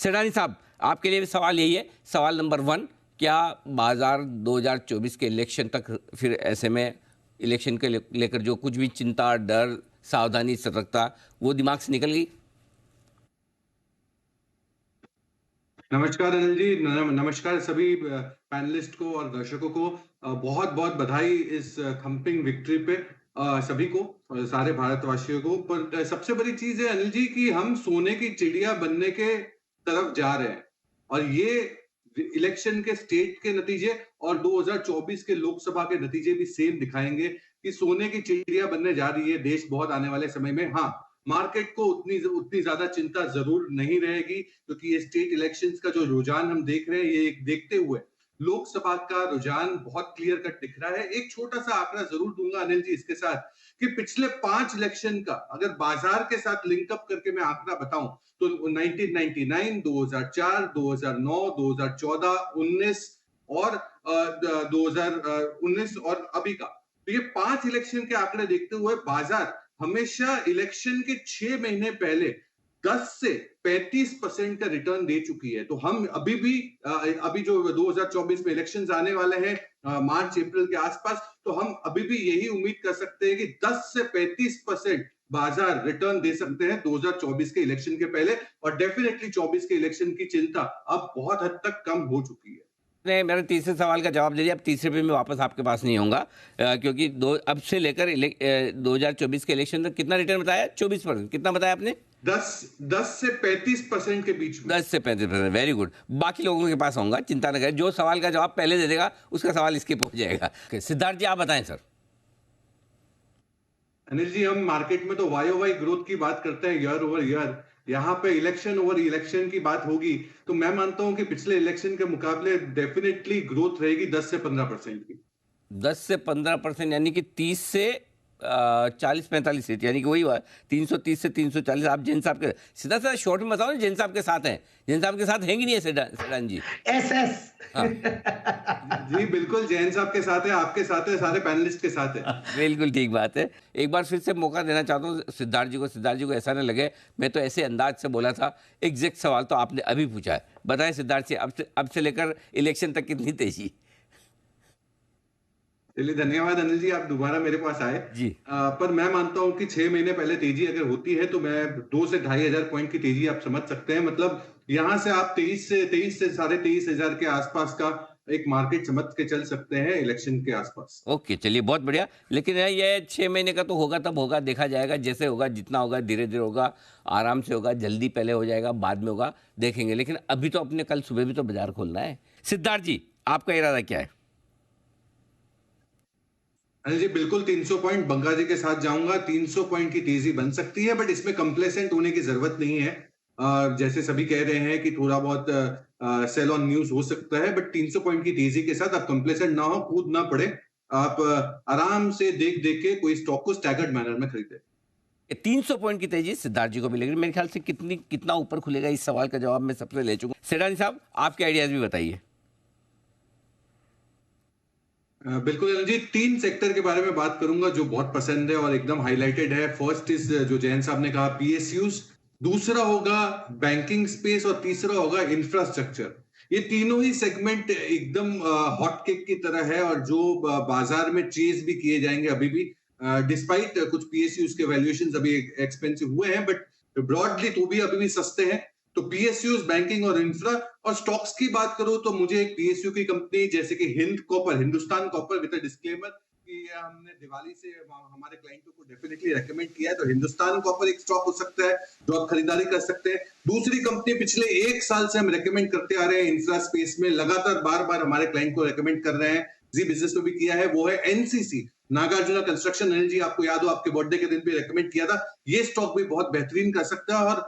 सेठानी साहब, आपके लिए भी सवाल यही है। सवाल नंबर 1, क्या बाजार 2024 के इलेक्शन तक फिर ऐसे में इलेक्शन के लेकर जो कुछ भी चिंता, डर, सावधानी, सतर्कता वो दिमाग से निकल गई? नमस्कार अनिल जी, नमस्कार सभी पैनलिस्ट को और दर्शकों को। बहुत बहुत बधाई इस थंपिंग विक्ट्री पे सभी को और सारे भारतवासियों को। पर सबसे बड़ी चीज है अनिल जी कि हम सोने की चिड़िया बनने के तरफ जा रहे हैं और ये इलेक्शन के स्टेट के नतीजे और 2024 के लोकसभा के नतीजे भी सेम दिखाएंगे कि सोने की चिड़िया बनने जा रही है देश बहुत आने वाले समय में। हाँ, मार्केट को उतनी उतनी ज्यादा चिंता जरूर नहीं रहेगी क्योंकि ये स्टेट इलेक्शंस का जो रुझान हम देख रहे हैं, ये देखते हुए लोकसभा का रुझान बहुत क्लियर कट दिख रहा है। एक छोटा सा आंकड़ा जरूर दूंगा अनिल जी इसके साथ कि पिछले 5 इलेक्शन का अगर बाजार के साथ लिंकअप करके मैं आंकड़ा बताऊं तो 1999, 2004, 2009, 2014, 19 और 2019 और अभी का, तो ये 5 इलेक्शन के आंकड़े देखते हुए बाजार हमेशा इलेक्शन के 6 महीने पहले 10 से 35% का रिटर्न दे चुकी है। तो हम अभी भी अभी जो 2024 में इलेक्शंस आने वाले हैं मार्च अप्रैल के आसपास, तो हम अभी भी यही उम्मीद कर सकते हैं कि 10 से 35% बाजार रिटर्न दे सकते हैं 2024 के इलेक्शन के पहले। और डेफिनेटली 24 के इलेक्शन की चिंता अब बहुत हद तक कम हो चुकी है। ने मेरे तीसरे सवाल का जवाब दे दिया। अब तीसरे पे मैं वापस आपके पास नहीं आऊँगा क्योंकि अब से लेकर 2024 के इलेक्शन तक कितना रिटर्न बताया? 24%। कितना बताया आपने? 10 से 35% के बीच में। 10 से 35%। Very good. बाकी लोगों के पास आऊँगा, चिंता न करें। जो सवाल का जवाब पहले दे देगा उसका सवाल स्किप हो जाएगा। सिद्धार्थ जी, आप बताएं सर। अनिल जी, हम मार्केट में तो वाई ओवाई ग्रोथ की बात करते हैं, ईयर ओवर ईयर। यहाँ पे इलेक्शन ओवर इलेक्शन की बात होगी तो मैं मानता हूं कि पिछले इलेक्शन के मुकाबले डेफिनेटली ग्रोथ रहेगी 10 से 15% की। 10 से 15%, यानी कि 30 से 40-45 सीट, यानी कि वही 330 से 340। आप जैन साहब के सीधा सीधा शॉर्ट में बताओ ना, जैन साहब के साथ हैं। जैन साहब के साथ हैं कि नहीं है सेठान जी? एस हाँ जी बिल्कुल, जैन साहब के साथ है, आपके साथ है, सारे पैनलिस्ट के साथ है। बिल्कुल ठीक बात है। एक बार फिर से मौका देना चाहता हूँ सिद्धार्थ जी को। सिद्धार्थ जी को ऐसा न लगे मैं तो ऐसे अंदाज से बोला था। एग्जैक्ट सवाल तो आपने अभी पूछा है। बताएं सिद्धार्थ जी, अब से लेकर इलेक्शन तक कितनी तेजी? चलिए, धन्यवाद अनिल जी, आप दोबारा मेरे पास आए जी। पर मैं मानता हूं कि 6 महीने पहले तेजी अगर होती है तो मैं 2 से 2,500 पॉइंट की तेजी आप समझ सकते हैं। मतलब यहां से आप 23 से 23,500 के आसपास का एक मार्केट समझ के चल सकते हैं इलेक्शन के आसपास। ओके, चलिए बहुत बढ़िया। लेकिन ये 6 महीने का तो होगा, तब होगा, देखा जाएगा। जैसे होगा, जितना होगा धीरे धीरे होगा, आराम से होगा। जल्दी पहले हो जाएगा, बाद में होगा, देखेंगे। लेकिन अभी तो अपने कल सुबह भी तो बाजार खोलना है। सिद्धार्थ जी, आपका इरादा क्या है? अनिल जी, बिल्कुल 300 पॉइंट बंगा जी के साथ जाऊंगा। 300 पॉइंट की तेजी बन सकती है बट इसमें कंप्लेसेंट होने की जरूरत नहीं है। जैसे सभी कह रहे हैं कि थोड़ा बहुत सेल ऑन न्यूज हो सकता है बट 300 पॉइंट की तेजी के साथ आप कंप्लेसेंट ना हो, कूद ना पड़े। आप आराम से देख देख के कोई स्टॉक को स्टैगर्ड मैनर में खरीदे। 300 पॉइंट की तेजी सिद्धार्थ जी को मिलेगी। मेरे ख्याल से कितना ऊपर खुलेगा, इस सवाल का जवाब मैं सबसे ले चुका हूं। सेठानी साहब, आपके आइडियाज भी बताइए। बिल्कुल अनिल जी, 3 सेक्टर के बारे में बात करूंगा जो बहुत पसंद है और एकदम हाईलाइटेड है। फर्स्ट इज जो जैन साहब ने कहा, पीएसयूज। दूसरा होगा बैंकिंग स्पेस और तीसरा होगा इंफ्रास्ट्रक्चर। ये तीनों ही सेगमेंट एकदम हॉट केक की तरह है और जो बाजार में चेज भी किए जाएंगे अभी भी, डिस्पाइट कुछ पीएसयूज के वैल्यूएशंस अभी एक्सपेंसिव हुए हैं बट ब्रॉडली तो भी अभी भी सस्ते हैं। तो पीएसयूज, बैंकिंग और इंफ्रा। और स्टॉक्स की बात करूं तो मुझे एक पीएसयू की कंपनी जैसे कि Hind copper, Hindustan copper, with a disclaimer कि हमने दिवाली से हमारे क्लाइंटों को डेफिनेटली रेकमेंड किया है, तो हिंदुस्तान कॉपर एक स्टॉक हो सकता है जो आप खरीदारी कर सकते हैं। दूसरी कंपनी पिछले 1 साल से हम रेकमेंड करते आ रहे हैं इंफ्रा स्पेस में, लगातार बार बार हमारे क्लाइंट को रेकमेंड कर रहे हैं, जी बिजनेस में भी किया है, वो है एनसीसी, नागार्जुना कंस्ट्रक्शन। अनिल जी, आपको याद हो आपके बर्थडे के दिन भी रेकमेंड किया था। ये स्टॉक भी बहुत बेहतरीन कर सकता है। और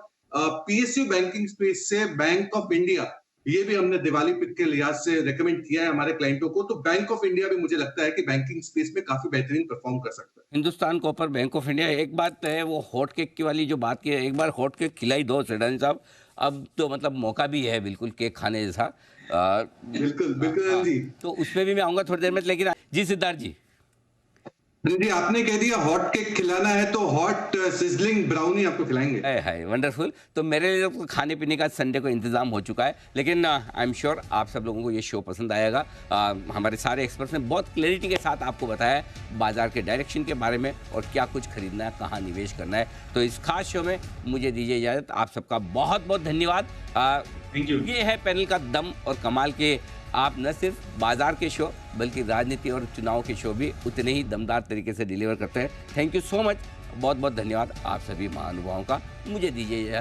पीएसयू बैंकिंग स्पेस से बैंक ऑफ इंडिया, ये भी हमने दिवाली पिक के लिहाज से रेकमेंड किया है हमारे क्लाइंटों को। तो बैंक ऑफ इंडिया भी मुझे लगता है कि बैंकिंग स्पेस में काफी बेहतरीन परफॉर्म कर सकता है। Hindustan copper, bank of India. एक बात है, वो हॉट केक की वाली जो बात की है, एक बार हॉट केक खिलाई दो सेठानी साहब। अब तो मतलब मौका भी है बिल्कुल केक खाने जैसा। बिल्कुल बिल्कुल हाँ, जी। तो उसमें भी मैं आऊँगा थोड़ी देर में। लेकिन जी सिद्धार्थ जी। जी आपने कह दिया हॉट केक खिलाना है तो हॉट सिजलिंग ब्राउनी आपको खिलाएंगे। है वंडरफुल। तो मेरे लिए तो खाने पीने का संडे को इंतजाम हो चुका है, लेकिन आई एम श्योर आप सब लोगों को ये शो पसंद आएगा। हमारे सारे एक्सपर्ट्स ने बहुत क्लैरिटी के साथ आपको बताया है बाजार के डायरेक्शन के बारे में और क्या कुछ खरीदना है, कहाँ निवेश करना है। तो इस खास शो में मुझे दीजिए इजाज़त। आप सबका बहुत बहुत धन्यवाद। Thank you. ये है पैनल का दम और कमाल के। आप न सिर्फ बाजार के शो बल्कि राजनीति और चुनाव के शो भी उतने ही दमदार तरीके से डिलीवर करते हैं। Thank you so much. बहुत बहुत धन्यवाद आप सभी महानुभावों का। मुझे दीजिए